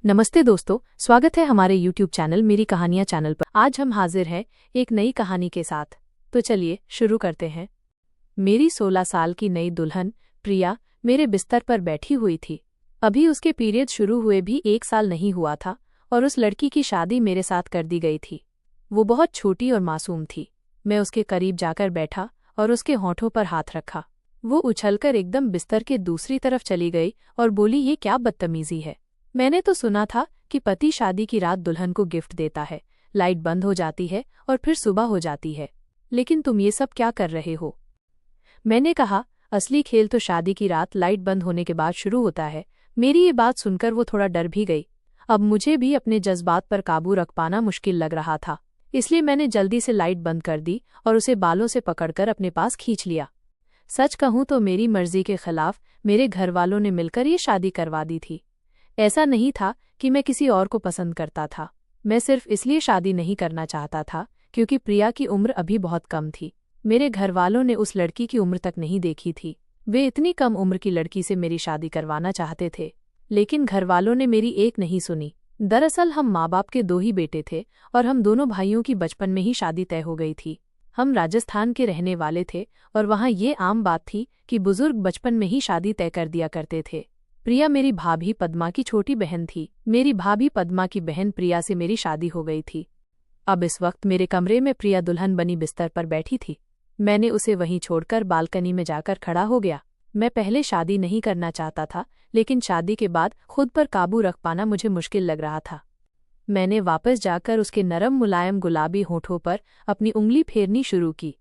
नमस्ते दोस्तों, स्वागत है हमारे YouTube चैनल मेरी कहानियाँ चैनल पर। आज हम हाजिर हैं एक नई कहानी के साथ। तो चलिए शुरू करते हैं। मेरी 16 साल की नई दुल्हन प्रिया मेरे बिस्तर पर बैठी हुई थी। अभी उसके पीरियड शुरू हुए भी 1 साल नहीं हुआ था और उस लड़की की शादी मेरे साथ कर दी गई थी। वो बहुत छोटी और मासूम थी। मैं उसके करीब जाकर बैठा और उसके होंठों पर हाथ रखा। वो उछलकर एकदम बिस्तर के दूसरी तरफ चली गई और बोली, ये क्या बदतमीजी है। मैंने तो सुना था कि पति शादी की रात दुल्हन को गिफ्ट देता है, लाइट बंद हो जाती है और फिर सुबह हो जाती है, लेकिन तुम ये सब क्या कर रहे हो। मैंने कहा, असली खेल तो शादी की रात लाइट बंद होने के बाद शुरू होता है। मेरी ये बात सुनकर वो थोड़ा डर भी गई। अब मुझे भी अपने जज्बात पर काबू रख पाना मुश्किल लग रहा था, इसलिए मैंने जल्दी से लाइट बंद कर दी और उसे बालों से पकड़कर अपने पास खींच लिया। सच कहूं तो मेरी मर्जी के खिलाफ मेरे घर वालों ने मिलकर ये शादी करवा दी थी। ऐसा नहीं था कि मैं किसी और को पसंद करता था। मैं सिर्फ इसलिए शादी नहीं करना चाहता था क्योंकि प्रिया की उम्र अभी बहुत कम थी। मेरे घर वालों ने उस लड़की की उम्र तक नहीं देखी थी। वे इतनी कम उम्र की लड़की से मेरी शादी करवाना चाहते थे, लेकिन घर वालों ने मेरी एक नहीं सुनी। दरअसल हम माँ बाप के 2 ही बेटे थे और हम दोनों भाइयों की बचपन में ही शादी तय हो गई थी। हम राजस्थान के रहने वाले थे और वहाँ ये आम बात थी कि बुजुर्ग बचपन में ही शादी तय कर दिया करते थे। प्रिया मेरी भाभी पद्मा की छोटी बहन थी। मेरी भाभी पद्मा की बहन प्रिया से मेरी शादी हो गई थी। अब इस वक्त मेरे कमरे में प्रिया दुल्हन बनी बिस्तर पर बैठी थी। मैंने उसे वहीं छोड़कर बालकनी में जाकर खड़ा हो गया। मैं पहले शादी नहीं करना चाहता था, लेकिन शादी के बाद खुद पर काबू रख पाना मुझे मुश्किल लग रहा था। मैंने वापस जाकर उसके नरम मुलायम गुलाबी होठों पर अपनी उंगली फेरनी शुरू की।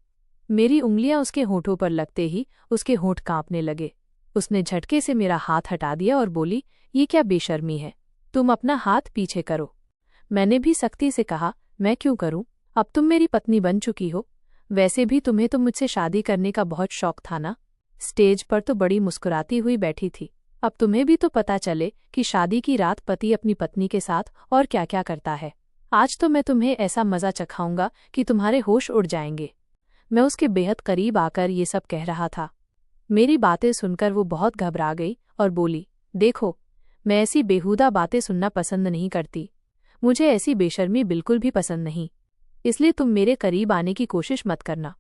मेरी उंगलियां उसके होठों पर लगते ही उसके होंठ कांपने लगे। उसने झटके से मेरा हाथ हटा दिया और बोली, ये क्या बेशर्मी है, तुम अपना हाथ पीछे करो। मैंने भी सख्ती से कहा, मैं क्यों करूं, अब तुम मेरी पत्नी बन चुकी हो। वैसे भी तुम्हें तो मुझसे शादी करने का बहुत शौक था ना। स्टेज पर तो बड़ी मुस्कुराती हुई बैठी थी। अब तुम्हें भी तो पता चले कि शादी की रात पति अपनी पत्नी के साथ और क्या क्या करता है। आज तो मैं तुम्हें ऐसा मजा चखाऊंगा कि तुम्हारे होश उड़ जाएंगे। मैं उसके बेहद करीब आकर ये सब कह रहा था। मेरी बातें सुनकर वो बहुत घबरा गई और बोली, देखो, मैं ऐसी बेहुदा बातें सुनना पसंद नहीं करती। मुझे ऐसी बेशर्मी बिल्कुल भी पसंद नहीं, इसलिए तुम मेरे करीब आने की कोशिश मत करना।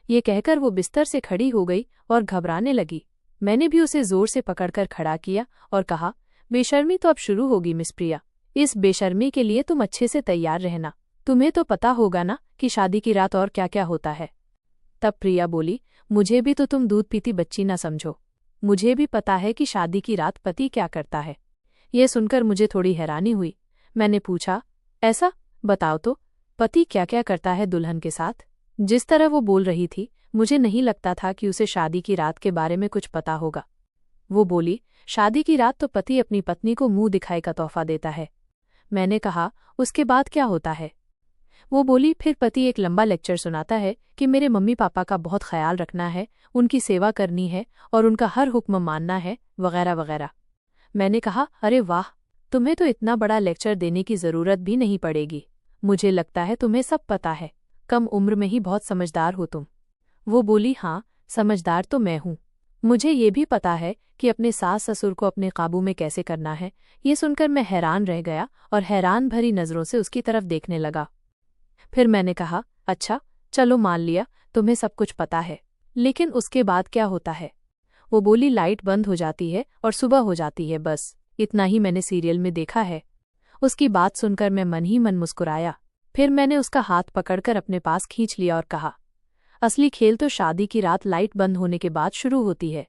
ये कहकर वो बिस्तर से खड़ी हो गई और घबराने लगी। मैंने भी उसे जोर से पकड़कर खड़ा किया और कहा, बेशर्मी तो अब शुरू होगी मिस प्रिया। इस बेशर्मी के लिए तुम अच्छे से तैयार रहना। तुम्हें तो पता होगा ना कि शादी की रात और क्या क्या होता है। तब प्रिया बोली, मुझे भी तो तुम दूध पीती बच्ची ना समझो। मुझे भी पता है कि शादी की रात पति क्या करता है। ये सुनकर मुझे थोड़ी हैरानी हुई। मैंने पूछा, ऐसा बताओ तो, पति क्या क्या करता है दुल्हन के साथ। जिस तरह वो बोल रही थी, मुझे नहीं लगता था कि उसे शादी की रात के बारे में कुछ पता होगा। वो बोली, शादी की रात तो पति अपनी पत्नी को मुंह दिखाई का तोहफा देता है। मैंने कहा, उसके बाद क्या होता है। वो बोली, फिर पति एक लंबा लेक्चर सुनाता है कि मेरे मम्मी पापा का बहुत ख्याल रखना है, उनकी सेवा करनी है और उनका हर हुक्म मानना है, वगैरह वगैरह। मैंने कहा, अरे वाह, तुम्हें तो इतना बड़ा लेक्चर देने की जरूरत भी नहीं पड़ेगी। मुझे लगता है तुम्हें सब पता है। कम उम्र में ही बहुत समझदार हो तुम। वो बोली, हाँ, समझदार तो मैं हूँ। मुझे ये भी पता है कि अपने सास ससुर को अपने काबू में कैसे करना है। ये सुनकर मैं हैरान रह गया और हैरान भरी नजरों से उसकी तरफ देखने लगा। फिर मैंने कहा, अच्छा, चलो मान लिया तुम्हें सब कुछ पता है, लेकिन उसके बाद क्या होता है। वो बोली, लाइट बंद हो जाती है और सुबह हो जाती है, बस इतना ही मैंने सीरियल में देखा है। उसकी बात सुनकर मैं मन ही मन मुस्कुराया। फिर मैंने उसका हाथ पकड़कर अपने पास खींच लिया और कहा, असली खेल तो शादी की रात लाइट बंद होने के बाद शुरू होती है।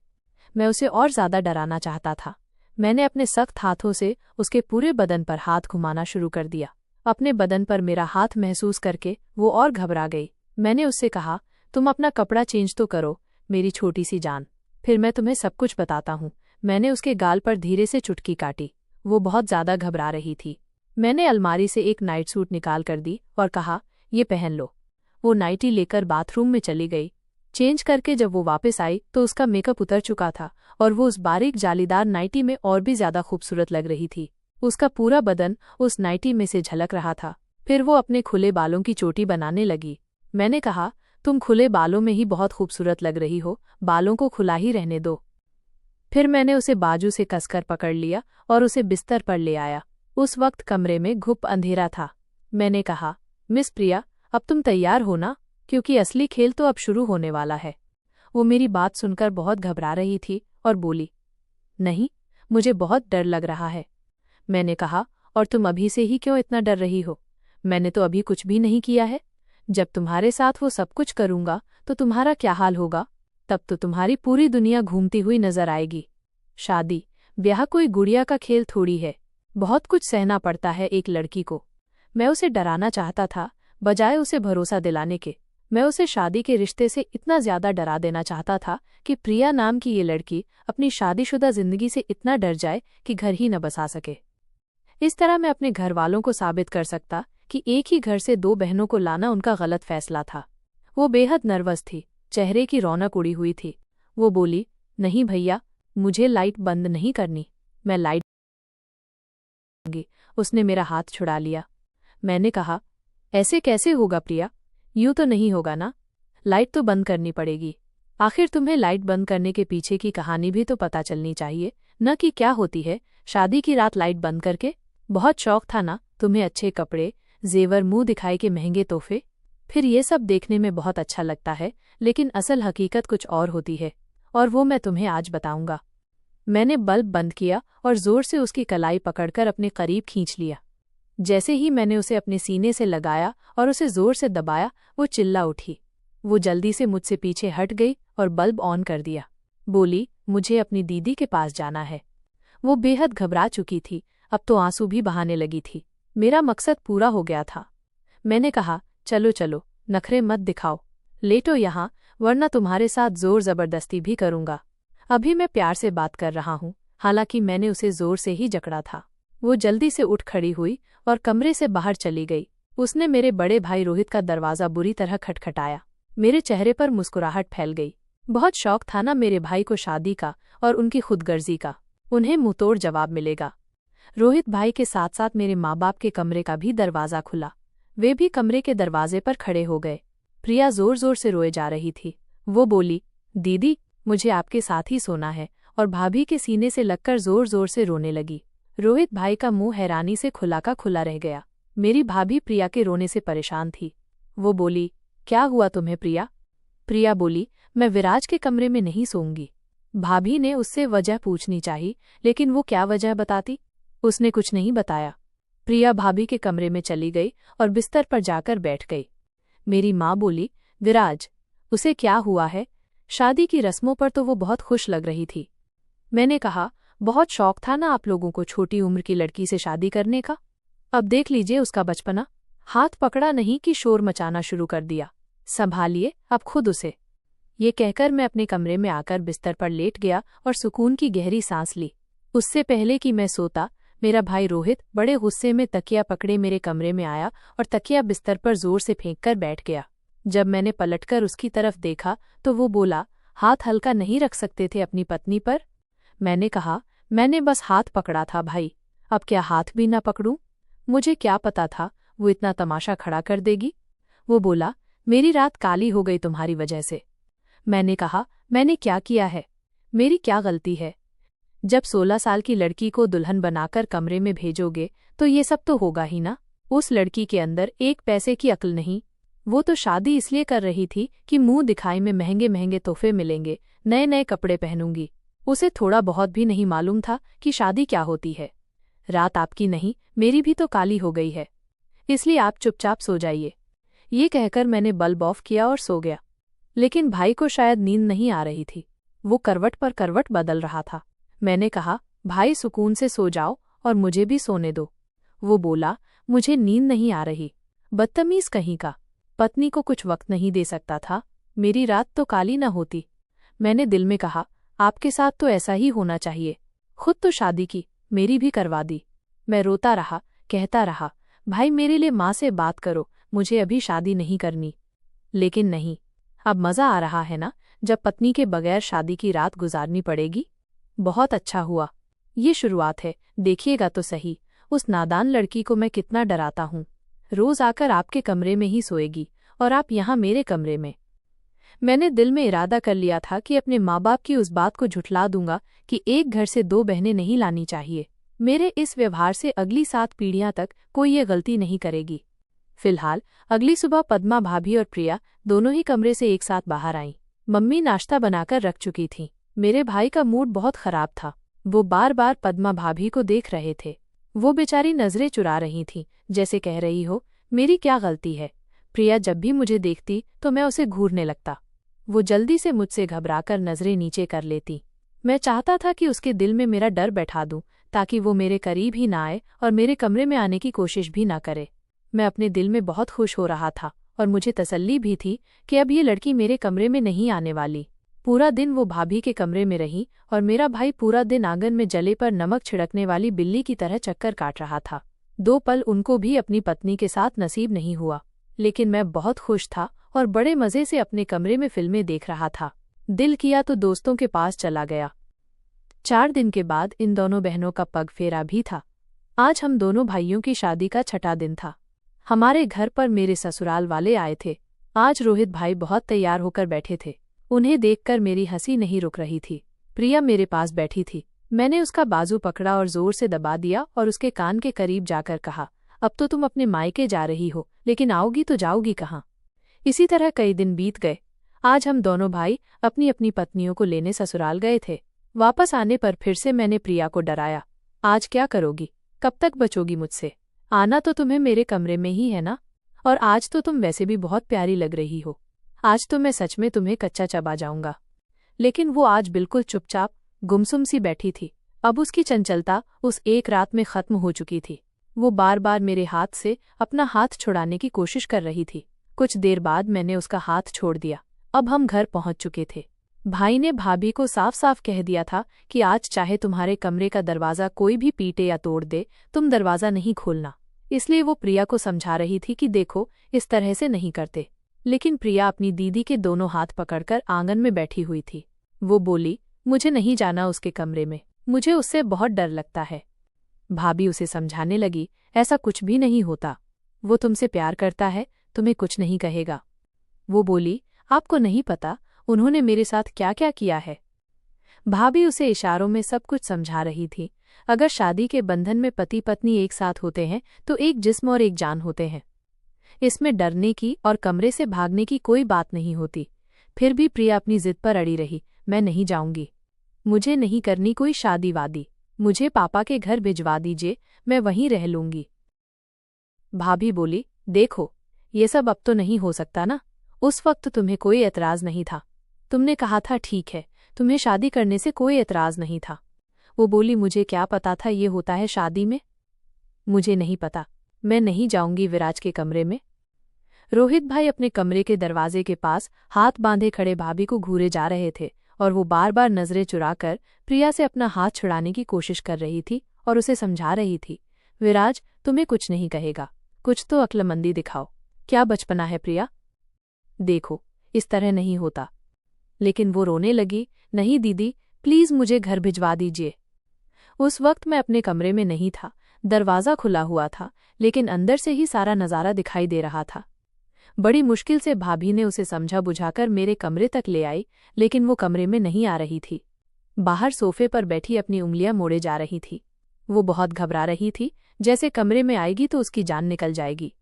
मैं उसे और ज्यादा डराना चाहता था। मैंने अपने सख्त हाथों से उसके पूरे बदन पर हाथ घुमाना शुरू कर दिया। अपने बदन पर मेरा हाथ महसूस करके वो और घबरा गई। मैंने उससे कहा, तुम अपना कपड़ा चेंज तो करो, मेरी छोटी सी जान, फिर मैं तुम्हें सब कुछ बताता हूँ। मैंने उसके गाल पर धीरे से चुटकी काटी। वो बहुत ज्यादा घबरा रही थी। मैंने अलमारी से एक नाइट सूट निकाल कर दी और कहा, ये पहन लो। वो नाइटी लेकर बाथरूम में चली गई। चेंज करके जब वो वापस आई तो उसका मेकअप उतर चुका था और वो उस बारीक जालीदार नाइटी में और भी ज्यादा खूबसूरत लग रही थी। उसका पूरा बदन उस नाइटी में से झलक रहा था। फिर वो अपने खुले बालों की चोटी बनाने लगी। मैंने कहा, तुम खुले बालों में ही बहुत खूबसूरत लग रही हो, बालों को खुला ही रहने दो। फिर मैंने उसे बाजू से कसकर पकड़ लिया और उसे बिस्तर पर ले आया। उस वक्त कमरे में घुप अंधेरा था। मैंने कहा, मिस प्रिया, अब तुम तैयार हो ना, क्योंकि असली खेल तो अब शुरू होने वाला है। वो मेरी बात सुनकर बहुत घबरा रही थी और बोली, नहीं, मुझे बहुत डर लग रहा है। मैंने कहा, और तुम अभी से ही क्यों इतना डर रही हो? मैंने तो अभी कुछ भी नहीं किया है। जब तुम्हारे साथ वो सब कुछ करूंगा तो तुम्हारा क्या हाल होगा? तब तो तुम्हारी पूरी दुनिया घूमती हुई नजर आएगी। शादी ब्याह कोई गुड़िया का खेल थोड़ी है। बहुत कुछ सहना पड़ता है एक लड़की को। मैं उसे डराना चाहता था बजाय उसे भरोसा दिलाने के। मैं उसे शादी के रिश्ते से इतना ज्यादा डरा देना चाहता था कि प्रिया नाम की ये लड़की अपनी शादीशुदा जिंदगी से इतना डर जाए कि घर ही न बसा सके। इस तरह मैं अपने घर वालों को साबित कर सकता कि एक ही घर से दो बहनों को लाना उनका गलत फैसला था। वो बेहद नर्वस थी, चेहरे की रौनक उड़ी हुई थी। वो बोली, नहीं भैया, मुझे लाइट बंद नहीं करनी, मैं लाइट दूंगी। उसने मेरा हाथ छुड़ा लिया। मैंने कहा, ऐसे कैसे होगा प्रिया? यूं तो नहीं होगा ना? लाइट तो बंद करनी पड़ेगी। आखिर तुम्हें लाइट बंद करने के पीछे की कहानी भी तो पता चलनी चाहिए, न कि क्या होती है शादी की रात लाइट बंद करके। बहुत शौक था ना तुम्हें अच्छे कपड़े, जेवर, मुंह दिखाई के महंगे तोहफे। फिर ये सब देखने में बहुत अच्छा लगता है, लेकिन असल हकीकत कुछ और होती है, और वो मैं तुम्हें आज बताऊंगा। मैंने बल्ब बंद किया और जोर से उसकी कलाई पकड़कर अपने करीब खींच लिया। जैसे ही मैंने उसे अपने सीने से लगाया और उसे जोर से दबाया, वो चिल्ला उठी। वो जल्दी से मुझसे पीछे हट गई और बल्ब ऑन कर दिया। बोली, मुझे अपनी दीदी के पास जाना है। वो बेहद घबरा चुकी थी, अब तो आंसू भी बहाने लगी थी। मेरा मकसद पूरा हो गया था। मैंने कहा, चलो चलो, नखरे मत दिखाओ, लेटो यहाँ, वरना तुम्हारे साथ जोर जबरदस्ती भी करूंगा। अभी मैं प्यार से बात कर रहा हूँ। हालांकि मैंने उसे जोर से ही जकड़ा था। वो जल्दी से उठ खड़ी हुई और कमरे से बाहर चली गई। उसने मेरे बड़े भाई रोहित का दरवाजा बुरी तरह खटखटाया। मेरे चेहरे पर मुस्कुराहट फैल गई। बहुत शौक था ना मेरे भाई को शादी का और उनकी खुदगर्जी का। उन्हें मुंहतोड़ जवाब मिलेगा। रोहित भाई के साथ साथ मेरे माँ बाप के कमरे का भी दरवाजा खुला। वे भी कमरे के दरवाजे पर खड़े हो गए। प्रिया जोर जोर से रोए जा रही थी। वो बोली, दीदी, मुझे आपके साथ ही सोना है, और भाभी के सीने से लगकर जोर जोर से रोने लगी। रोहित भाई का मुंह हैरानी से खुला का खुला रह गया। मेरी भाभी प्रिया के रोने से परेशान थी। वो बोली, क्या हुआ तुम्हें प्रिया? प्रिया बोली, मैं विराज के कमरे में नहीं सोऊंगी। भाभी ने उससे वजह पूछनी चाहिए, लेकिन वो क्या वजह बताती? उसने कुछ नहीं बताया। प्रिया भाभी के कमरे में चली गई और बिस्तर पर जाकर बैठ गई। मेरी माँ बोली, विराज, उसे क्या हुआ है? शादी की रस्मों पर तो वो बहुत खुश लग रही थी। मैंने कहा, बहुत शौक था ना आप लोगों को छोटी उम्र की लड़की से शादी करने का। अब देख लीजिए उसका बचपना। हाथ पकड़ा नहीं कि शोर मचाना शुरू कर दिया। संभालिए अब खुद उसे। ये कहकर मैं अपने कमरे में आकर बिस्तर पर लेट गया और सुकून की गहरी सांस ली। उससे पहले कि मैं सोता, मेरा भाई रोहित बड़े गुस्से में तकिया पकड़े मेरे कमरे में आया और तकिया बिस्तर पर जोर से फेंककर बैठ गया। जब मैंने पलटकर उसकी तरफ देखा तो वो बोला, हाथ हल्का नहीं रख सकते थे अपनी पत्नी पर? मैंने कहा, मैंने बस हाथ पकड़ा था भाई, अब क्या हाथ भी ना पकड़ूं? मुझे क्या पता था वो इतना तमाशा खड़ा कर देगी। वो बोला, मेरी रात काली हो गई तुम्हारी वजह से। मैंने कहा, मैंने क्या किया है? मेरी क्या गलती है? जब 16 साल की लड़की को दुल्हन बनाकर कमरे में भेजोगे तो ये सब तो होगा ही ना। उस लड़की के अंदर एक पैसे की अक्ल नहीं। वो तो शादी इसलिए कर रही थी कि मुंह दिखाई में महंगे महंगे तोहफे मिलेंगे, नए नए कपड़े पहनूंगी। उसे थोड़ा बहुत भी नहीं मालूम था कि शादी क्या होती है। रात आपकी नहीं, मेरी भी तो काली हो गई है, इसलिए आप चुपचाप सो जाइए। ये कहकर मैंने बल्ब ऑफ किया और सो गया। लेकिन भाई को शायद नींद नहीं आ रही थी। वो करवट पर करवट बदल रहा था। मैंने कहा, भाई सुकून से सो जाओ और मुझे भी सोने दो। वो बोला, मुझे नींद नहीं आ रही। बदतमीज कहीं का, पत्नी को कुछ वक्त नहीं दे सकता था? मेरी रात तो काली न होती। मैंने दिल में कहा, आपके साथ तो ऐसा ही होना चाहिए। खुद तो शादी की, मेरी भी करवा दी। मैं रोता रहा, कहता रहा, भाई मेरे लिए माँ से बात करो, मुझे अभी शादी नहीं करनी। लेकिन नहीं, अब मज़ा आ रहा है ना, जब पत्नी के बगैर शादी की रात गुजारनी पड़ेगी। बहुत अच्छा हुआ। ये शुरुआत है, देखिएगा तो सही, उस नादान लड़की को मैं कितना डराता हूँ। रोज आकर आपके कमरे में ही सोएगी और आप यहाँ मेरे कमरे में। मैंने दिल में इरादा कर लिया था कि अपने माँ बाप की उस बात को झुठला दूंगा कि एक घर से दो बहनें नहीं लानी चाहिए। मेरे इस व्यवहार से अगली 7 पीढ़ियां तक कोई ये गलती नहीं करेगी। फिलहाल अगली सुबह पद्मा भाभी और प्रिया दोनों ही कमरे से एक साथ बाहर आईं। मम्मी नाश्ता बनाकर रख चुकी थीं। मेरे भाई का मूड बहुत खराब था। वो बार बार पद्मा भाभी को देख रहे थे। वो बेचारी नजरें चुरा रही थीं, जैसे कह रही हो मेरी क्या गलती है। प्रिया जब भी मुझे देखती तो मैं उसे घूरने लगता। वो जल्दी से मुझसे घबराकर नजरें नीचे कर लेती। मैं चाहता था कि उसके दिल में मेरा डर बैठा दूं, ताकि वो मेरे करीब ही ना आए और मेरे कमरे में आने की कोशिश भी ना करे। मैं अपने दिल में बहुत खुश हो रहा था और मुझे तसल्ली भी थी कि अब ये लड़की मेरे कमरे में नहीं आने वाली। पूरा दिन वो भाभी के कमरे में रही और मेरा भाई पूरा दिन आंगन में जले पर नमक छिड़कने वाली बिल्ली की तरह चक्कर काट रहा था। 2 पल उनको भी अपनी पत्नी के साथ नसीब नहीं हुआ, लेकिन मैं बहुत खुश था और बड़े मजे से अपने कमरे में फिल्में देख रहा था। दिल किया तो दोस्तों के पास चला गया। 4 दिन के बाद इन दोनों बहनों का पग फेरा भी था। आज हम दोनों भाइयों की शादी का 6वां दिन था। हमारे घर पर मेरे ससुराल वाले आए थे। आज रोहित भाई बहुत तैयार होकर बैठे थे। उन्हें देखकर मेरी हंसी नहीं रुक रही थी। प्रिया मेरे पास बैठी थी। मैंने उसका बाजू पकड़ा और जोर से दबा दिया और उसके कान के करीब जाकर कहा, अब तो तुम अपने मायके जा रही हो, लेकिन आओगी तो जाओगी कहाँ। इसी तरह कई दिन बीत गए। आज हम दोनों भाई अपनी अपनी पत्नियों को लेने ससुराल गए थे। वापस आने पर फिर से मैंने प्रिया को डराया, आज क्या करोगी, कब तक बचोगी मुझसे? आना तो तुम्हें मेरे कमरे में ही है ना, और आज तो तुम वैसे भी बहुत प्यारी लग रही हो। आज तो मैं सच में तुम्हें कच्चा चबा जाऊंगा। लेकिन वो आज बिल्कुल चुपचाप गुमसुम सी बैठी थी। अब उसकी चंचलता उस एक रात में खत्म हो चुकी थी। वो बार बार मेरे हाथ से अपना हाथ छुड़ाने की कोशिश कर रही थी। कुछ देर बाद मैंने उसका हाथ छोड़ दिया। अब हम घर पहुंच चुके थे। भाई ने भाभी को साफ साफ कह दिया था कि आज चाहे तुम्हारे कमरे का दरवाज़ा कोई भी पीटे या तोड़ दे, तुम दरवाज़ा नहीं खोलना। इसलिए वो प्रिया को समझा रही थी कि देखो, इस तरह से नहीं करते। लेकिन प्रिया अपनी दीदी के दोनों हाथ पकड़कर आंगन में बैठी हुई थी। वो बोली, मुझे नहीं जाना उसके कमरे में, मुझे उससे बहुत डर लगता है। भाभी उसे समझाने लगी, ऐसा कुछ भी नहीं होता, वो तुमसे प्यार करता है, तुम्हें कुछ नहीं कहेगा। वो बोली, आपको नहीं पता उन्होंने मेरे साथ क्या क्या किया है। भाभी उसे इशारों में सब कुछ समझा रही थी। अगर शादी के बंधन में पति पत्नी एक साथ होते हैं तो एक जिस्म और एक जान होते हैं। इसमें डरने की और कमरे से भागने की कोई बात नहीं होती। फिर भी प्रिया अपनी जिद पर अड़ी रही, मैं नहीं जाऊंगी, मुझे नहीं करनी कोई शादी वादी, मुझे पापा के घर भिजवा दीजिए, मैं वहीं रह लूंगी। भाभी बोली, देखो, ये सब अब तो नहीं हो सकता ना। उस वक्त तुम्हें कोई एतराज नहीं था, तुमने कहा था ठीक है, तुम्हें शादी करने से कोई एतराज नहीं था। वो बोली, मुझे क्या पता था ये होता है शादी में, मुझे नहीं पता, मैं नहीं जाऊंगी विराज के कमरे में। रोहित भाई अपने कमरे के दरवाजे के पास हाथ बांधे खड़े भाभी को घूरे जा रहे थे और वो बार बार नजरें चुराकर प्रिया से अपना हाथ छुड़ाने की कोशिश कर रही थी और उसे समझा रही थी, विराज तुम्हें कुछ नहीं कहेगा, कुछ तो अक्लमंदी दिखाओ, क्या बचपना है प्रिया, देखो इस तरह नहीं होता। लेकिन वो रोने लगी, नहीं दीदी प्लीज मुझे घर भिजवा दीजिए। उस वक्त मैं अपने कमरे में नहीं था, दरवाज़ा खुला हुआ था, लेकिन अंदर से ही सारा नज़ारा दिखाई दे रहा था। बड़ी मुश्किल से भाभी ने उसे समझा बुझाकर मेरे कमरे तक ले आई, लेकिन वो कमरे में नहीं आ रही थी। बाहर सोफे पर बैठी अपनी उंगलियां मोड़े जा रही थी। वो बहुत घबरा रही थी, जैसे कमरे में आएगी तो उसकी जान निकल जाएगी।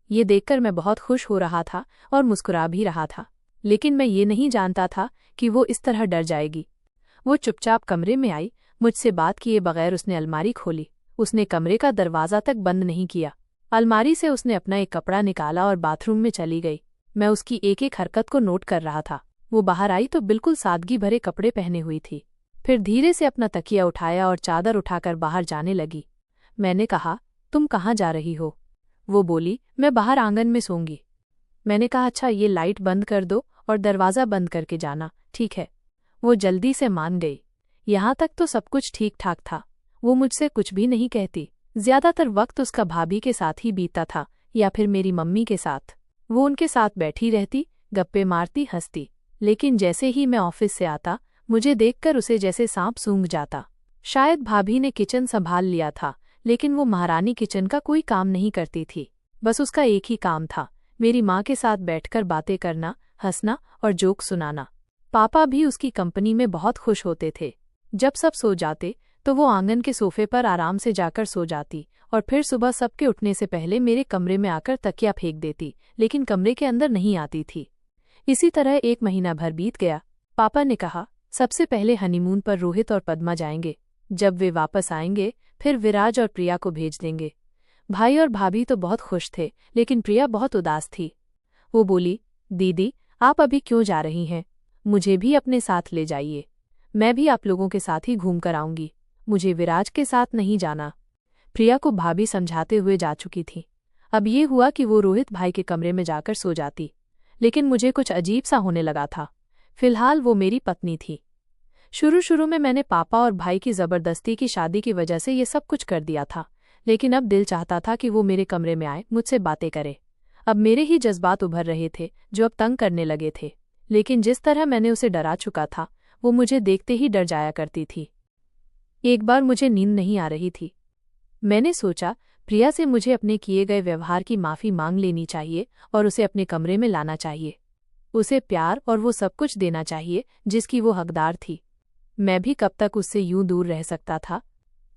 ये देखकर मैं बहुत खुश हो रहा था और मुस्कुरा भी रहा था, लेकिन मैं ये नहीं जानता था कि वो इस तरह डर जाएगी। वो चुपचाप कमरे में आई, मुझसे बात किए बगैर उसने अलमारी खोली। उसने कमरे का दरवाज़ा तक बंद नहीं किया। अलमारी से उसने अपना एक कपड़ा निकाला और बाथरूम में चली गई। मैं उसकी एक एक हरकत को नोट कर रहा था। वो बाहर आई तो बिल्कुल सादगी भरे कपड़े पहने हुई थी। फिर धीरे से अपना तकिया उठाया और चादर उठाकर बाहर जाने लगी। मैंने कहा, तुम कहाँ जा रही हो? वो बोली, मैं बाहर आंगन में सोऊंगी। मैंने कहा, अच्छा ये लाइट बंद कर दो और दरवाज़ा बंद करके जाना, ठीक है? वो जल्दी से मान गई। यहाँ तक तो सब कुछ ठीक ठाक था। वो मुझसे कुछ भी नहीं कहती। ज्यादातर वक्त उसका भाभी के साथ ही बीतता था या फिर मेरी मम्मी के साथ। वो उनके साथ बैठी रहती, गप्पे मारती, हंसती। लेकिन जैसे ही मैं ऑफिस से आता, मुझे देखकर उसे जैसे सांप सूंघ जाता। शायद भाभी ने किचन संभाल लिया था, लेकिन वो महारानी किचन का कोई काम नहीं करती थी। बस उसका एक ही काम था, मेरी माँ के साथ बैठकर बातें करना, हंसना और जोक सुनाना। पापा भी उसकी कंपनी में बहुत खुश होते थे। जब सब सो जाते तो वो आंगन के सोफे पर आराम से जाकर सो जाती और फिर सुबह सबके उठने से पहले मेरे कमरे में आकर तकिया फेंक देती, लेकिन कमरे के अंदर नहीं आती थी। इसी तरह 1 महीना भर बीत गया। पापा ने कहा, सबसे पहले हनीमून पर रोहित और पद्मा जाएंगे। जब वे वापस आएंगे फिर विराज और प्रिया को भेज देंगे। भाई और भाभी तो बहुत खुश थे, लेकिन प्रिया बहुत उदास थी। वो बोली, दीदी आप अभी क्यों जा रही हैं? मुझे भी अपने साथ ले जाइए। मैं भी आप लोगों के साथ ही घूम कर आऊंगी। मुझे विराज के साथ नहीं जाना। प्रिया को भाभी समझाते हुए जा चुकी थी। अब ये हुआ कि वो रोहित भाई के कमरे में जाकर सो जाती, लेकिन मुझे कुछ अजीब सा होने लगा था। फिलहाल वो मेरी पत्नी थी। शुरू में मैंने पापा और भाई की जबरदस्ती की शादी की वजह से ये सब कुछ कर दिया था, लेकिन अब दिल चाहता था कि वो मेरे कमरे में आए, मुझसे बातें करे। अब मेरे ही जज्बात उभर रहे थे जो अब तंग करने लगे थे, लेकिन जिस तरह मैंने उसे डरा चुका था वो मुझे देखते ही डर जाया करती थी। एक बार मुझे नींद नहीं आ रही थी। मैंने सोचा प्रिया से मुझे अपने किए गए व्यवहार की माफ़ी मांग लेनी चाहिए और उसे अपने कमरे में लाना चाहिए। उसे प्यार और वो सब कुछ देना चाहिए जिसकी वो हकदार थी। मैं भी कब तक उससे यूं दूर रह सकता था?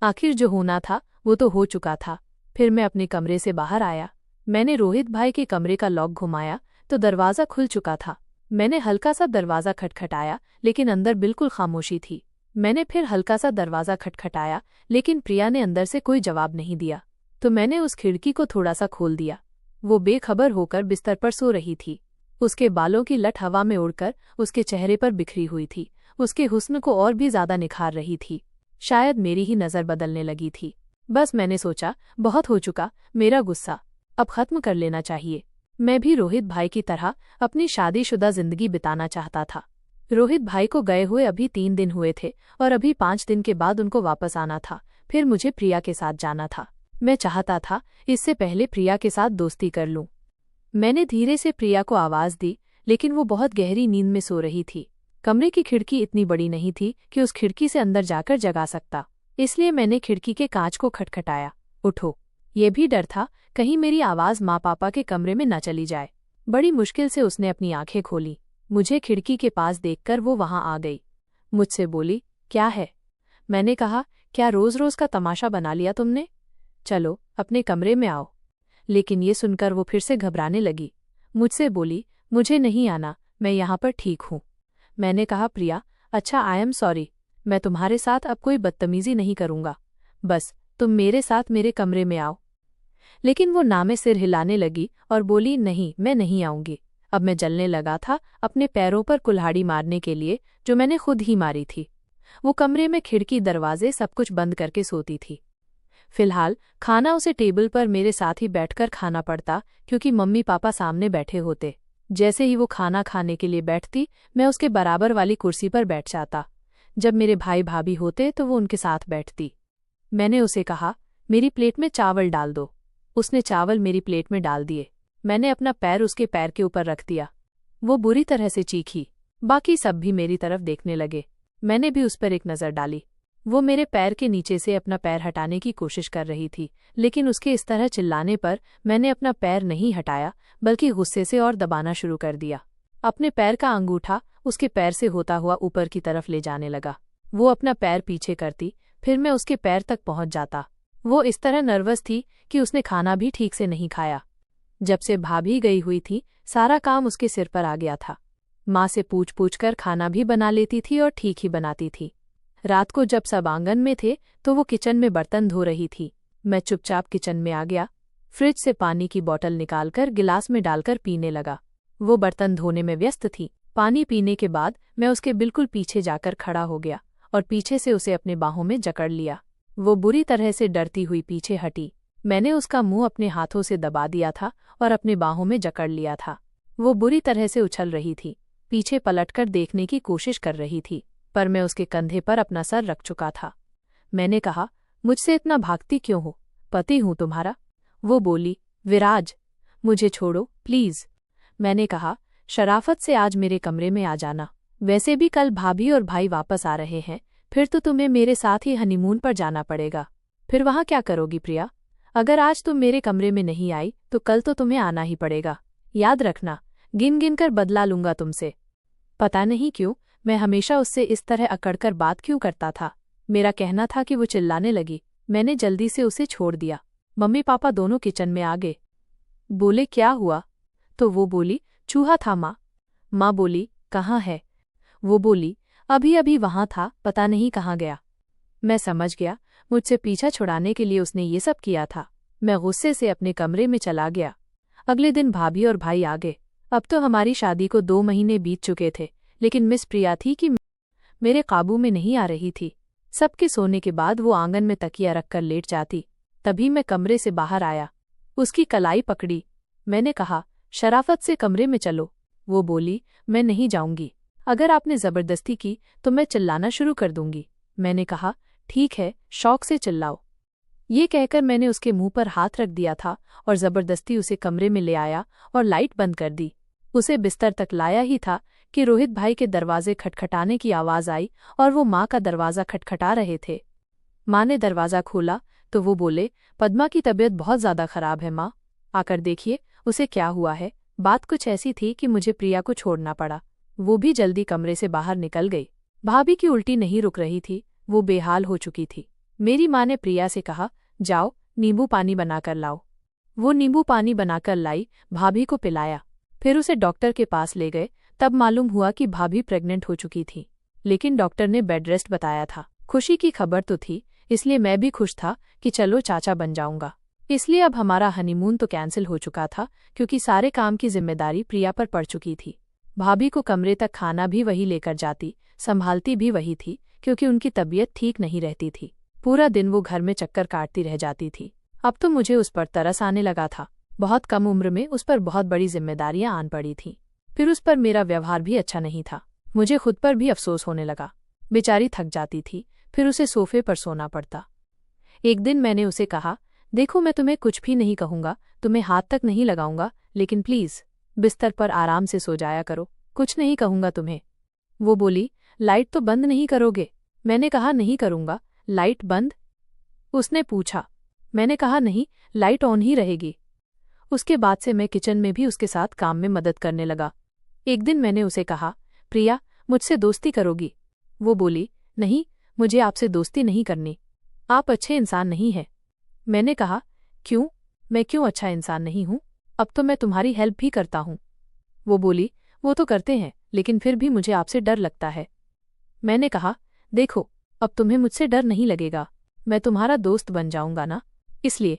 आखिर जो होना था वो तो हो चुका था। फिर मैं अपने कमरे से बाहर आया। मैंने रोहित भाई के कमरे का लॉक घुमाया तो दरवाज़ा खुल चुका था। मैंने हल्का सा दरवाज़ा खटखटाया, लेकिन अंदर बिल्कुल खामोशी थी। मैंने फिर हल्का सा दरवाज़ा खटखटाया, लेकिन प्रिया ने अंदर से कोई जवाब नहीं दिया। तो मैंने उस खिड़की को थोड़ा सा खोल दिया। वो बेखबर होकर बिस्तर पर सो रही थी। उसके बालों की लट हवा में उड़कर उसके चेहरे पर बिखरी हुई थी। उसके हुस्न को और भी ज्यादा निखार रही थी। शायद मेरी ही नज़र बदलने लगी थी। बस मैंने सोचा, बहुत हो चुका मेरा गुस्सा, अब खत्म कर लेना चाहिए। मैं भी रोहित भाई की तरह अपनी शादीशुदा जिंदगी बिताना चाहता था। रोहित भाई को गए हुए अभी 3 दिन हुए थे और अभी 5 दिन के बाद उनको वापस आना था। फिर मुझे प्रिया के साथ जाना था। मैं चाहता था इससे पहले प्रिया के साथ दोस्ती कर लूं। मैंने धीरे से प्रिया को आवाज़ दी, लेकिन वो बहुत गहरी नींद में सो रही थी। कमरे की खिड़की इतनी बड़ी नहीं थी कि उस खिड़की से अंदर जाकर जगा सकता, इसलिए मैंने खिड़की के कांच को खटखटाया। उठो। ये भी डर था कहीं मेरी आवाज़ माँ पापा के कमरे में न चली जाए। बड़ी मुश्किल से उसने अपनी आंखें खोली। मुझे खिड़की के पास देखकर वो वहां आ गई। मुझसे बोली, क्या है? मैंने कहा, क्या रोज रोज का तमाशा बना लिया तुमने? चलो अपने कमरे में आओ। लेकिन ये सुनकर वो फिर से घबराने लगी। मुझसे बोली, मुझे नहीं आना, मैं यहाँ पर ठीक हूँ। मैंने कहा, प्रिया अच्छा, आई एम सॉरी, मैं तुम्हारे साथ अब कोई बदतमीजी नहीं करूँगा। बस तुम मेरे साथ मेरे कमरे में आओ। लेकिन वो ना में सिर हिलाने लगी और बोली, नहीं मैं नहीं आऊँगी। अब मैं जलने लगा था अपने पैरों पर कुल्हाड़ी मारने के लिए जो मैंने खुद ही मारी थी। वो कमरे में खिड़की दरवाजे सब कुछ बंद करके सोती थी। फिलहाल खाना उसे टेबल पर मेरे साथ ही बैठकर खाना पड़ता, क्योंकि मम्मी पापा सामने बैठे होते। जैसे ही वो खाना खाने के लिए बैठती, मैं उसके बराबर वाली कुर्सी पर बैठ जाता। जब मेरे भाई भाभी होते तो वो उनके साथ बैठती। मैंने उसे कहा, मेरी प्लेट में चावल डाल दो। उसने चावल मेरी प्लेट में डाल दिए। मैंने अपना पैर उसके पैर के ऊपर रख दिया। वो बुरी तरह से चीखी। बाकी सब भी मेरी तरफ देखने लगे। मैंने भी उस पर एक नज़र डाली। वो मेरे पैर के नीचे से अपना पैर हटाने की कोशिश कर रही थी, लेकिन उसके इस तरह चिल्लाने पर मैंने अपना पैर नहीं हटाया, बल्कि गुस्से से और दबाना शुरू कर दिया। अपने पैर का अंगूठा उसके पैर से होता हुआ ऊपर की तरफ ले जाने लगा। वो अपना पैर पीछे करती, फिर मैं उसके पैर तक पहुंच जाता। वो इस तरह नर्वस थी कि उसने खाना भी ठीक से नहीं खाया। जब से भाभी गई हुई थी, सारा काम उसके सिर पर आ गया था। माँ से पूछ पूछ कर खाना भी बना लेती थी और ठीक ही बनाती थी। रात को जब सब आंगन में थे तो वो किचन में बर्तन धो रही थी। मैं चुपचाप किचन में आ गया। फ्रिज से पानी की बोतल निकालकर गिलास में डालकर पीने लगा। वो बर्तन धोने में व्यस्त थी। पानी पीने के बाद मैं उसके बिल्कुल पीछे जाकर खड़ा हो गया और पीछे से उसे अपने बाहों में जकड़ लिया। वो बुरी तरह से डरती हुई पीछे हटी। मैंने उसका मुंह अपने हाथों से दबा दिया था और अपने बाहों में जकड़ लिया था। वो बुरी तरह से उछल रही थी, पीछे पलटकर देखने की कोशिश कर रही थी, पर मैं उसके कंधे पर अपना सर रख चुका था। मैंने कहा, मुझसे इतना भागती क्यों हो? पति हूं तुम्हारा। वो बोली, विराज मुझे छोड़ो प्लीज। मैंने कहा, शराफत से आज मेरे कमरे में आ जाना। वैसे भी कल भाभी और भाई वापस आ रहे हैं, फिर तो तुम्हें मेरे साथ ही हनीमून पर जाना पड़ेगा। फिर वहां क्या करोगी प्रिया? अगर आज तुम मेरे कमरे में नहीं आई तो कल तो तुम्हें आना ही पड़ेगा। याद रखना, गिन गिन कर बदला लूंगा तुमसे। पता नहीं क्यों मैं हमेशा उससे इस तरह अकड़कर बात क्यों करता था। मेरा कहना था कि वो चिल्लाने लगी। मैंने जल्दी से उसे छोड़ दिया। मम्मी पापा दोनों किचन में आ गए। बोले क्या हुआ? तो वो बोली चूहा था माँ। माँ बोली कहाँ है? वो बोली अभी अभी वहाँ था, पता नहीं कहाँ गया। मैं समझ गया मुझसे पीछा छुड़ाने के लिए उसने ये सब किया था। मैं गुस्से से अपने कमरे में चला गया। अगले दिन भाभी और भाई आ गए। अब तो हमारी शादी को 2 महीने बीत चुके थे, लेकिन मिस प्रिया थी कि मेरे काबू में नहीं आ रही थी। सबके सोने के बाद वो आंगन में तकिया रखकर लेट जाती। तभी मैं कमरे से बाहर आया, उसकी कलाई पकड़ी। मैंने कहा शराफत से कमरे में चलो। वो बोली मैं नहीं जाऊंगी, अगर आपने जबरदस्ती की तो मैं चिल्लाना शुरू कर दूंगी। मैंने कहा ठीक है, शौक से चिल्लाओ। ये कहकर मैंने उसके मुंह पर हाथ रख दिया था और जबरदस्ती उसे कमरे में ले आया और लाइट बंद कर दी। उसे बिस्तर तक लाया ही था कि रोहित भाई के दरवाजे खटखटाने की आवाज आई और वो माँ का दरवाज़ा खटखटा रहे थे। माँ ने दरवाज़ा खोला तो वो बोले पद्मा की तबीयत बहुत ज़्यादा खराब है माँ, आकर देखिए उसे क्या हुआ है। बात कुछ ऐसी थी कि मुझे प्रिया को छोड़ना पड़ा। वो भी जल्दी कमरे से बाहर निकल गई। भाभी की उल्टी नहीं रुक रही थी, वो बेहाल हो चुकी थी। मेरी माँ ने प्रिया से कहा जाओ नींबू पानी बनाकर लाओ। वो नींबू पानी बनाकर लाई, भाभी को पिलाया। फिर उसे डॉक्टर के पास ले गए। तब मालूम हुआ कि भाभी प्रेग्नेंट हो चुकी थी, लेकिन डॉक्टर ने बेड रेस्ट बताया था। खुशी की खबर तो थी, इसलिए मैं भी खुश था कि चलो चाचा बन जाऊंगा। इसलिए अब हमारा हनीमून तो कैंसिल हो चुका था, क्योंकि सारे काम की जिम्मेदारी प्रिया पर पड़ चुकी थी। भाभी को कमरे तक खाना भी वही लेकर जाती, संभालती भी वही थी, क्योंकि उनकी तबीयत ठीक नहीं रहती थी। पूरा दिन वो घर में चक्कर काटती रह जाती थी। अब तो मुझे उस पर तरस आने लगा था। बहुत कम उम्र में उस पर बहुत बड़ी जिम्मेदारियां आन पड़ी थीं। फिर उस पर मेरा व्यवहार भी अच्छा नहीं था। मुझे खुद पर भी अफसोस होने लगा। बेचारी थक जाती थी, फिर उसे सोफे पर सोना पड़ता। एक दिन मैंने उसे कहा देखो मैं तुम्हें कुछ भी नहीं कहूंगा, तुम्हें हाथ तक नहीं लगाऊंगा, लेकिन प्लीज बिस्तर पर आराम से सो जाया करो, कुछ नहीं कहूंगा तुम्हें। वो बोली लाइट तो बंद नहीं करोगे? मैंने कहा नहीं करूंगा। लाइट बंद? उसने पूछा। मैंने कहा नहीं, लाइट ऑन ही रहेगी। उसके बाद से मैं किचन में भी उसके साथ काम में मदद करने लगा। एक दिन मैंने उसे कहा प्रिया मुझसे दोस्ती करोगी? वो बोली नहीं, मुझे आपसे दोस्ती नहीं करनी, आप अच्छे इंसान नहीं हैं। मैंने कहा क्यों, मैं क्यों अच्छा इंसान नहीं हूं? अब तो मैं तुम्हारी हेल्प भी करता हूं। वो बोली वो तो करते हैं, लेकिन फिर भी मुझे आपसे डर लगता है। मैंने कहा देखो अब तुम्हें मुझसे डर नहीं लगेगा, मैं तुम्हारा दोस्त बन जाऊंगा ना, इसलिए।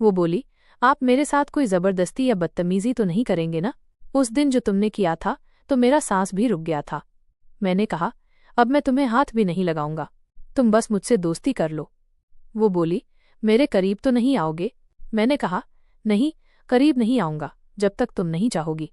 वो बोली आप मेरे साथ कोई जबरदस्ती या बदतमीजी तो नहीं करेंगे ना? उस दिन जो तुमने किया था तो मेरा सांस भी रुक गया था। मैंने कहा अब मैं तुम्हें हाथ भी नहीं लगाऊंगा, तुम बस मुझसे दोस्ती कर लो। वो बोली मेरे करीब तो नहीं आओगे? मैंने कहा नहीं, करीब नहीं आऊंगा जब तक तुम नहीं चाहोगी।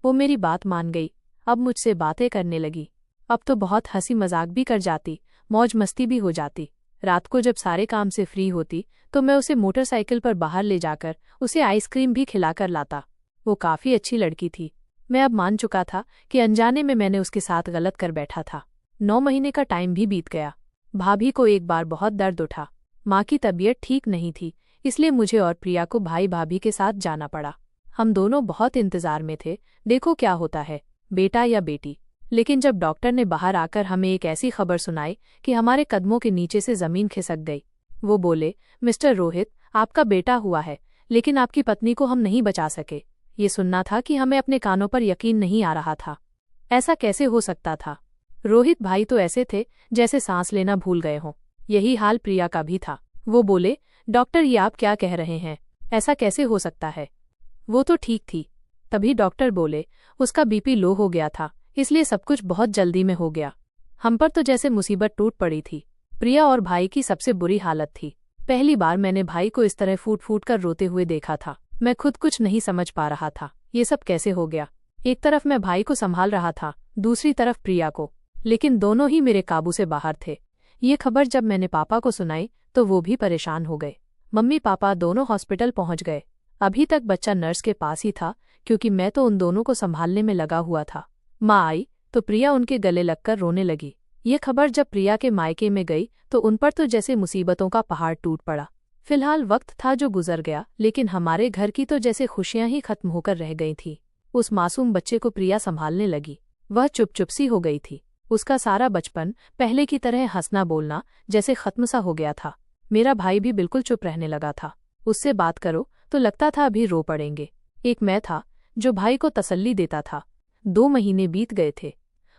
वो मेरी बात मान गई। अब मुझसे बातें करने लगी। अब तो बहुत हंसी मजाक भी कर जाती, मौज मस्ती भी हो जाती। रात को जब सारे काम से फ्री होती तो मैं उसे मोटरसाइकिल पर बाहर ले जाकर उसे आइसक्रीम भी खिलाकर लाता। वो काफी अच्छी लड़की थी। मैं अब मान चुका था कि अनजाने में मैंने उसके साथ गलत कर बैठा था। 9 महीने का टाइम भी बीत गया। भाभी को एक बार बहुत दर्द उठा। माँ की तबीयत ठीक नहीं थी, इसलिए मुझे और प्रिया को भाई भाभी के साथ जाना पड़ा। हम दोनों बहुत इंतजार में थे, देखो क्या होता है, बेटा या बेटी। लेकिन जब डॉक्टर ने बाहर आकर हमें एक ऐसी खबर सुनाई कि हमारे कदमों के नीचे से जमीन खिसक गई। वो बोले मिस्टर रोहित, आपका बेटा हुआ है, लेकिन आपकी पत्नी को हम नहीं बचा सके। ये सुनना था कि हमें अपने कानों पर यकीन नहीं आ रहा था। ऐसा कैसे हो सकता था? रोहित भाई तो ऐसे थे जैसे सांस लेना भूल गए हों। यही हाल प्रिया का भी था। वो बोले डॉक्टर ये आप क्या कह रहे हैं, ऐसा कैसे हो सकता है? वो तो ठीक थी। तभी डॉक्टर बोले उसका बीपी लो हो गया था, इसलिए सब कुछ बहुत जल्दी में हो गया। हम पर तो जैसे मुसीबत टूट पड़ी थी। प्रिया और भाई की सबसे बुरी हालत थी। पहली बार मैंने भाई को इस तरह फूट फूट कर रोते हुए देखा था। मैं खुद कुछ नहीं समझ पा रहा था, ये सब कैसे हो गया। एक तरफ मैं भाई को संभाल रहा था, दूसरी तरफ प्रिया को, लेकिन दोनों ही मेरे काबू से बाहर थे। ये खबर जब मैंने पापा को सुनाई तो वो भी परेशान हो गए। मम्मी पापा दोनों हॉस्पिटल पहुंच गए। अभी तक बच्चा नर्स के पास ही था, क्योंकि मैं तो उन दोनों को संभालने में लगा हुआ था। माँ आई तो प्रिया उनके गले लगकर रोने लगी। ये खबर जब प्रिया के मायके में गई तो उन पर तो जैसे मुसीबतों का पहाड़ टूट पड़ा। फिलहाल वक्त था जो गुजर गया, लेकिन हमारे घर की तो जैसे खुशियां ही खत्म होकर रह गई थी। उस मासूम बच्चे को प्रिया संभालने लगी। वह चुप चुप सी हो गई थी। उसका सारा बचपन पहले की तरह हंसना बोलना जैसे खत्म सा हो गया था। मेरा भाई भी बिल्कुल चुप रहने लगा था। उससे बात करो तो लगता था अभी रो पड़ेंगे। एक मैं था जो भाई को तसल्ली देता था। 2 महीने बीत गए थे।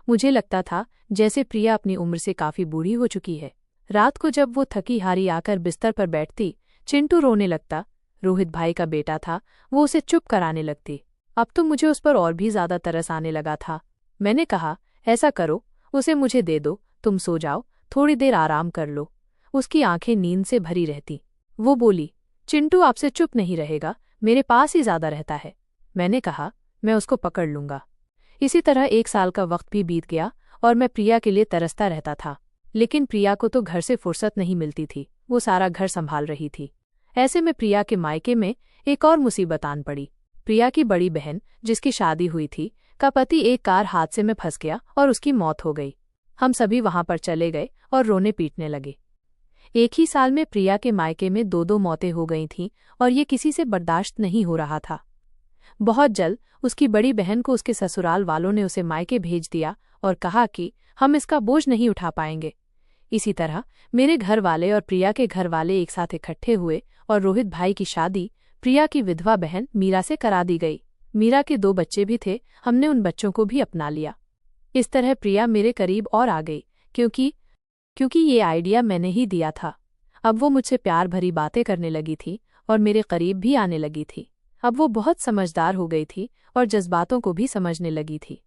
मुझे लगता था जैसे प्रिया अपनी उम्र से काफी बूढ़ी हो चुकी है। रात को जब वो थकी हारी आकर बिस्तर पर बैठती, चिंटू रोने लगता। रोहित भाई का बेटा था, वो उसे चुप कराने लगती। अब तो मुझे उस पर और भी ज्यादा तरस आने लगा था। मैंने कहा, ऐसा करो, उसे मुझे दे दो, तुम सो जाओ, थोड़ी देर आराम कर लो। उसकी आंखें नींद से भरी रहती। वो बोली, चिंटू आपसे चुप नहीं रहेगा, मेरे पास ही ज्यादा रहता है। मैंने कहा, मैं उसको पकड़ लूंगा। इसी तरह 1 साल का वक्त भी बीत गया और मैं प्रिया के लिए तरसता रहता था। लेकिन प्रिया को तो घर से फुर्सत नहीं मिलती थी, वो सारा घर संभाल रही थी। ऐसे में प्रिया के मायके में एक और मुसीबत आन पड़ी। प्रिया की बड़ी बहन, जिसकी शादी हुई थी, का पति एक कार हादसे में फंस गया और उसकी मौत हो गई। हम सभी वहां पर चले गए और रोने पीटने लगे। एक ही साल में प्रिया के मायके में 2 मौतें हो गई थीं और ये किसी से बर्दाश्त नहीं हो रहा था। बहुत जल्द उसकी बड़ी बहन को उसके ससुराल वालों ने उसे मायके भेज दिया और कहा कि हम इसका बोझ नहीं उठा पाएंगे। इसी तरह मेरे घर वाले और प्रिया के घर वाले एक साथ इकट्ठे हुए और रोहित भाई की शादी प्रिया की विधवा बहन मीरा से करा दी गई। मीरा के 2 बच्चे भी थे, हमने उन बच्चों को भी अपना लिया। इस तरह प्रिया मेरे करीब और आ गई, क्योंकि ये आइडिया मैंने ही दिया था। अब वो मुझसे प्यार भरी बातें करने लगी थी और मेरे करीब भी आने लगी थी। अब वो बहुत समझदार हो गई थी और जज्बातों को भी समझने लगी थी।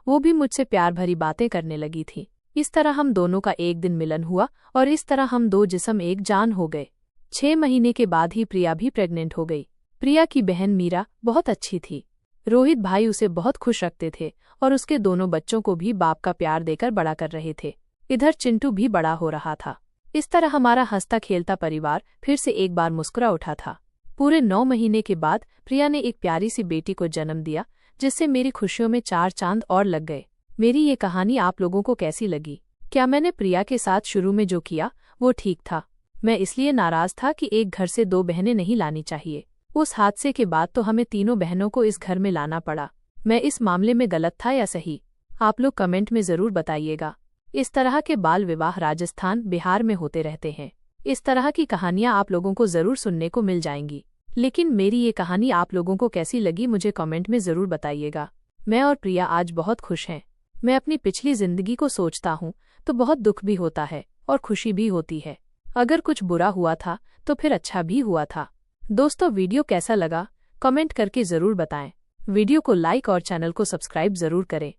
वो भी मुझसे प्यार भरी बातें करने लगी थी। इस तरह हम दोनों का एक दिन मिलन हुआ और इस तरह हम 2 जिस्म एक जान हो गए। 6 महीने के बाद ही प्रिया भी प्रेग्नेंट हो गई। प्रिया की बहन मीरा बहुत अच्छी थी। रोहित भाई उसे बहुत खुश रखते थे और उसके दोनों बच्चों को भी बाप का प्यार देकर बड़ा कर रहे थे। इधर चिंटू भी बड़ा हो रहा था। इस तरह हमारा हंसता खेलता परिवार फिर से एक बार मुस्कुरा उठा था। पूरे 9 महीने के बाद प्रिया ने एक प्यारी सी बेटी को जन्म दिया, जिससे मेरी खुशियों में 4 चांद और लग गए। मेरी ये कहानी आप लोगों को कैसी लगी? क्या मैंने प्रिया के साथ शुरू में जो किया वो ठीक था? मैं इसलिए नाराज था कि एक घर से 2 बहनें नहीं लानी चाहिए। उस हादसे के बाद तो हमें तीनों बहनों को इस घर में लाना पड़ा। मैं इस मामले में गलत था या सही? आप लोग कमेंट में जरूर बताइएगा। इस तरह के बाल विवाह राजस्थान, बिहार में होते रहते हैं। इस तरह की कहानियां आप लोगों को जरूर सुनने को मिल जाएंगी। लेकिन मेरी ये कहानी आप लोगों को कैसी लगी मुझे कमेंट में जरूर बताइएगा। मैं और प्रिया आज बहुत खुश हैं। मैं अपनी पिछली जिंदगी को सोचता हूँ तो बहुत दुख भी होता है और खुशी भी होती है। अगर कुछ बुरा हुआ था तो फिर अच्छा भी हुआ था। दोस्तों, वीडियो कैसा लगा कमेंट करके जरूर बताएं। वीडियो को लाइक और चैनल को सब्सक्राइब जरूर करें।